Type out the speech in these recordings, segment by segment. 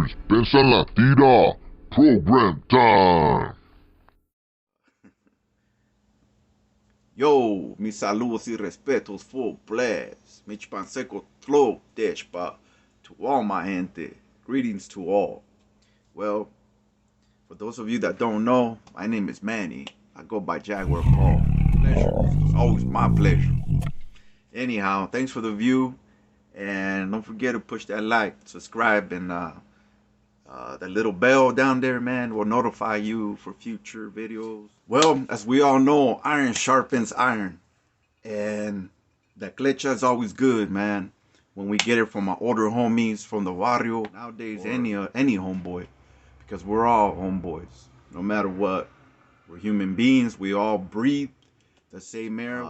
Cheers, pesa la tira, program time. Yo, mis saludos y respetos full blast. Mi panseco flow deshpa to all my gente. Greetings to all. Well, for those of you that don't know, my name is Manny. I go by Jaguar Paul. Pleasure. It's always my pleasure. Anyhow, thanks for the view. And don't forget to push that like, subscribe, and that little bell down there, man, will notify you for future videos. Well, as we all know, iron sharpens iron. And the clecha is always good, man. When we get it from our older homies from the barrio. Nowadays, any homeboy. Because we're all homeboys. No matter what. We're human beings. We all breathe the same air.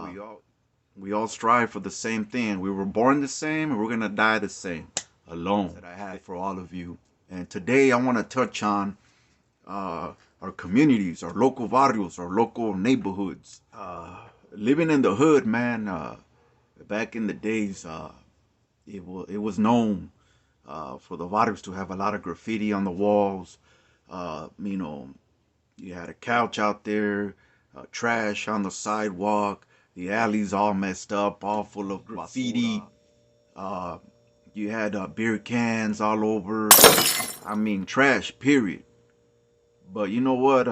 We all strive for the same thing. We were born the same and we're going to die the same. Alone. That I have for all of you. And today I want to touch on our communities, our local barrios, our local neighborhoods. Living in the hood, man, back in the days, it was known for the barrios to have a lot of graffiti on the walls. You know, you had a couch out there, trash on the sidewalk, the alleys all messed up, all full of graffiti. You had beer cans all over. I mean, trash, period. But you know what?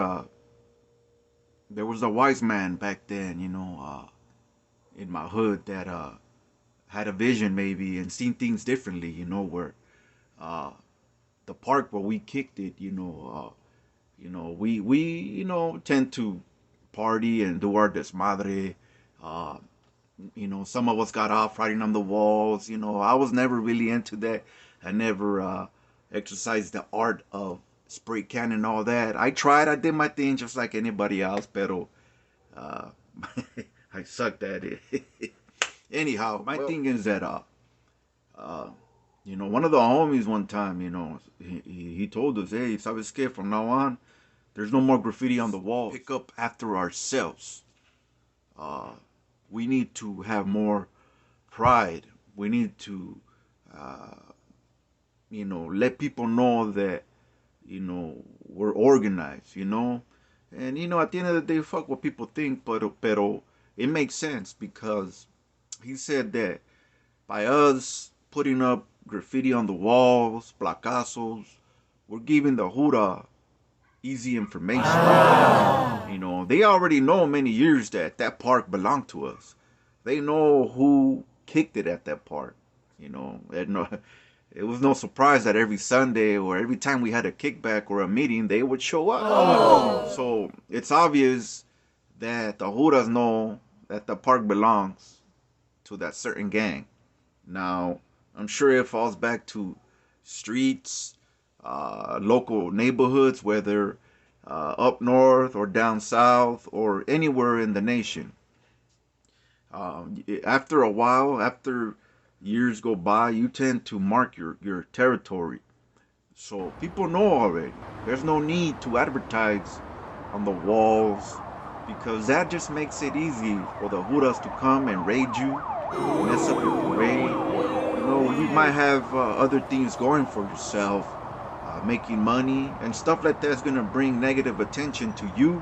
There was a wise man back then, you know, in my hood that had a vision maybe and seen things differently, you know, where the park where we kicked it, you know, we tend to party and do our desmadre. You know, some of us got off writing on the walls. You know, I was never really into that. I never exercised the art of spray can and all that. I tried. I did my thing just like anybody else, pero I sucked at it. Anyhow, my thing is that you know, one of the homies one time, you know, he told us, hey, sabes que, from now on, there's no more graffiti on the wall. Pick up after ourselves. We need to have more pride. We need to, you know, let people know that, you know, we're organized, you know. And, you know, at the end of the day, fuck what people think, pero it makes sense because he said that by us putting up graffiti on the walls, placazos, we're giving the Hura easy information. You know, they already know many years that that park belonged to us. They know who kicked it at that park. You know, it was no surprise that every Sunday or every time we had a kickback or a meeting, they would show up. Oh. So it's obvious that the Juras know that the park belongs to that certain gang. Now, I'm sure it falls back to streets, local neighborhoods, whether up north or down south or anywhere in the nation. After a while, after years go by, you tend to mark your territory. So people know already. There's no need to advertise on the walls because that just makes it easy for the Juras to come and raid you, mess up your parade. You know, you might have other things going for yourself, making money and stuff like that's gonna bring negative attention to you,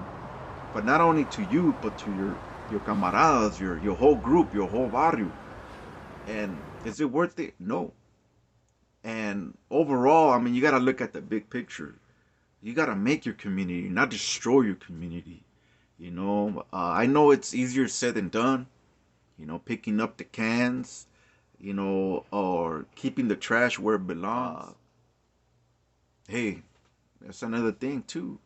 but not only to you, but to your camaradas, your whole group, your whole barrio. And is it worth it? No. And overall, I mean, you gotta look at the big picture. You gotta make your community, not destroy your community. You know, I know it's easier said than done. You know, picking up the cans, you know, or keeping the trash where it belongs. Hey, that's another thing too.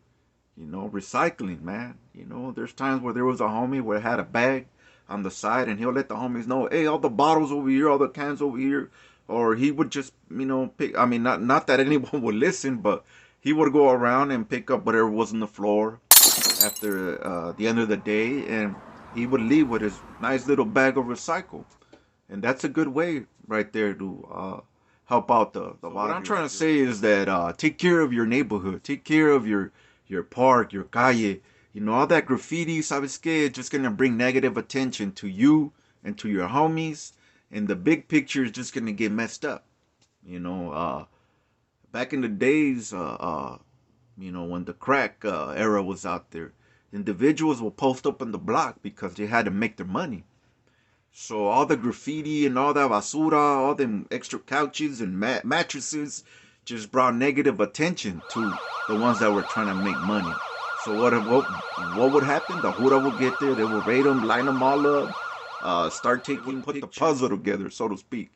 You know, recycling, man. You know, there's times where there was a homie where had a bag on the side and he'll let the homies know, hey, all the bottles over here, all the cans over here. Or he would just, you know, pick, I mean, not that anyone would listen, but he would go around and pick up whatever was on the floor after the end of the day, and he would leave with his nice little bag of recycle. And that's a good way right there to help out the so what I'm trying to say is that take care of your neighborhood, take care of your park, your calle. You know, all that graffiti, sabes que, just gonna bring negative attention to you and to your homies, and the big picture is just gonna get messed up. You know, back in the days, when the crack era was out there, individuals will post up on the block because they had to make their money. So all the graffiti and all that basura, all them extra couches and mattresses just brought negative attention to the ones that were trying to make money. So what would happen? The Hura would get there, they would raid them, line them all up, start put the puzzle together, so to speak.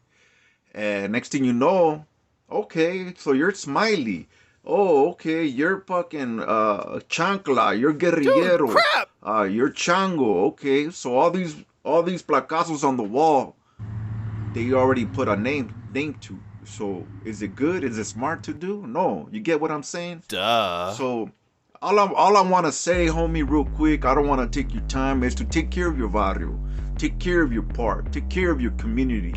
And next thing you know, okay, so you're Smiley. Oh, okay, you're fucking Chancla, you're Guerrillero. Dude, crap! You're Chango. Okay, so all these placazos on the wall, they already put a name to. So is it good? Is it smart to do? No, you get what I'm saying? Duh. So all I want to say, homie, real quick, I don't want to take your time, is to take care of your barrio, take care of your park, take care of your community.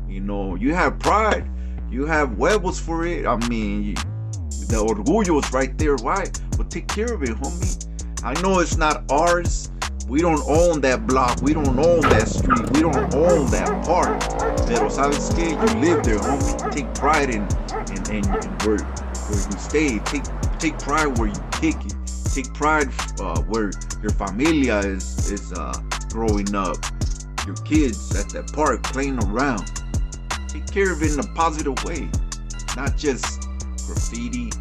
You know, you have pride, you have huevos for it. I mean, the orgullo is right there. Why? But take care of it, homie. I know it's not ours. We don't own that block. We don't own that street. We don't own that park. Pero sabes que, you live there, homie. Take pride in where you stay. Take pride where you kick it. Take pride where your familia is growing up. Your kids at that park playing around. Take care of it in a positive way, not just graffiti,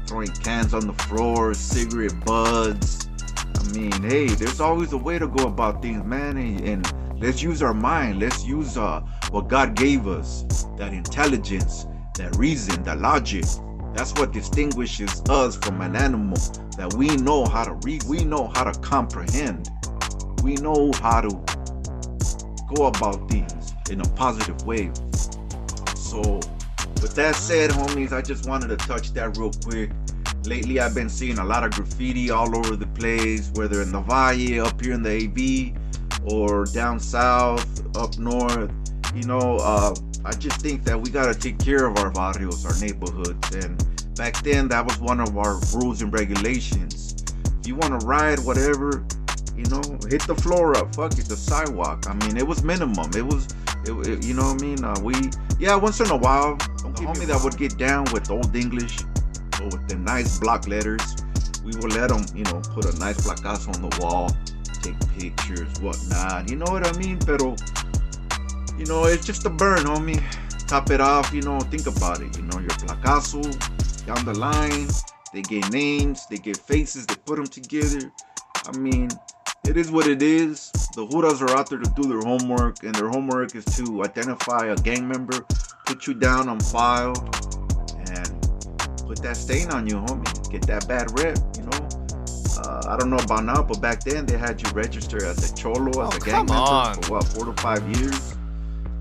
throwing cans on the floor, cigarette butts. I mean, hey, there's always a way to go about things, man, and let's use our mind. Let's use what God gave us, that intelligence, that reason, that logic. That's what distinguishes us from an animal, that we know how to read, we know how to comprehend, we know how to go about things in a positive way. So with that said, homies, I just wanted to touch that real quick. Lately I've been seeing a lot of graffiti all over the place, whether in the Valle, up here in the AB, or down south, up north. You know, I just think that we gotta take care of our barrios, our neighborhoods. And back then, that was one of our rules and regulations. If you wanna ride, whatever, you know, hit the floor up, fuck it, the sidewalk. I mean, it was minimum. It you know what I mean? Once in a while, the homie that would get down with old English, or with them nice block letters, we would let them, you know, put a nice placazo on the wall, take pictures, whatnot. You know what I mean? Pero, you know, it's just a burn, homie. Top it off, you know, think about it. You know, your placazo, down the line, they get names, they get faces, they put them together. I mean, it is what it is. The Juras are out there to do their homework, and their homework is to identify a gang member, put you down on file, and put that stain on you, homie. Get that bad rep, you know. I don't know about now, but back then they had you register as a cholo, as a gang member for what, 4 to 5 years,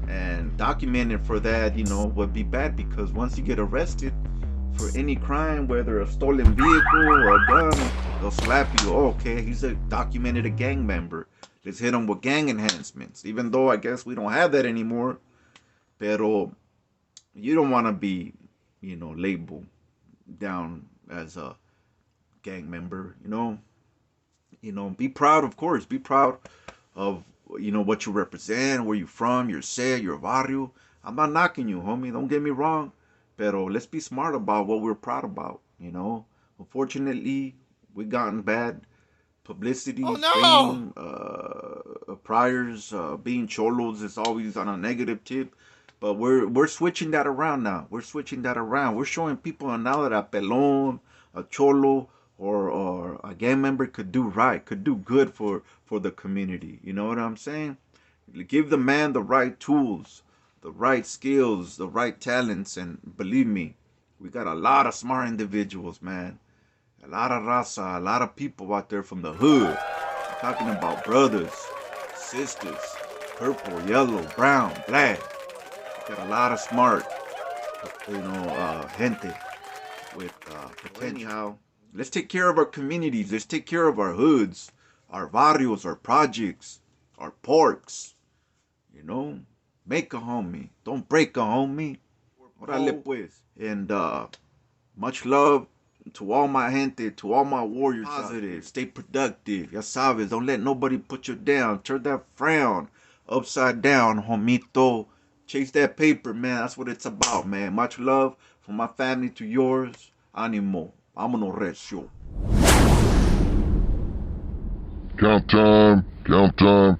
and documenting for that, you know, would be bad, because once you get arrested for any crime, whether a stolen vehicle or a gun, they'll slap you. Oh, okay, he's a documented gang member. Let's hit him with gang enhancements. Even though I guess we don't have that anymore. Pero you don't want to be, you know, labeled down as a gang member, you know. You know, be proud, of course. Be proud of, you know, what you represent, where you're from, your set, your barrio. I'm not knocking you, homie. Don't get me wrong. Pero let's be smart about what we're proud about, you know. Unfortunately, we've gotten bad publicity, fame, priors, being cholos is always on a negative tip. But we're switching that around now. We're switching that around. We're showing people now that a pelon, a cholo, or a gang member could do right, could do good for the community. You know what I'm saying? Give the man the right tools, the right skills, the right talents, and believe me, we got a lot of smart individuals, man. A lot of raza, a lot of people out there from the hood. I'm talking about brothers, sisters, purple, yellow, brown, black. We got a lot of smart, you know, gente with potential. Anyhow, let's take care of our communities. Let's take care of our hoods, our barrios, our projects, our parks. You know, make a homie. Don't break a homie. Orale pues. And much love to all my gente, to all my warriors. Positive, stay productive. Ya sabes, don't let nobody put you down. Turn that frown upside down, homito. Chase that paper, man. That's what it's about, man. Much love from my family to yours. Animo. Vámonos recio. Count time, cuenta.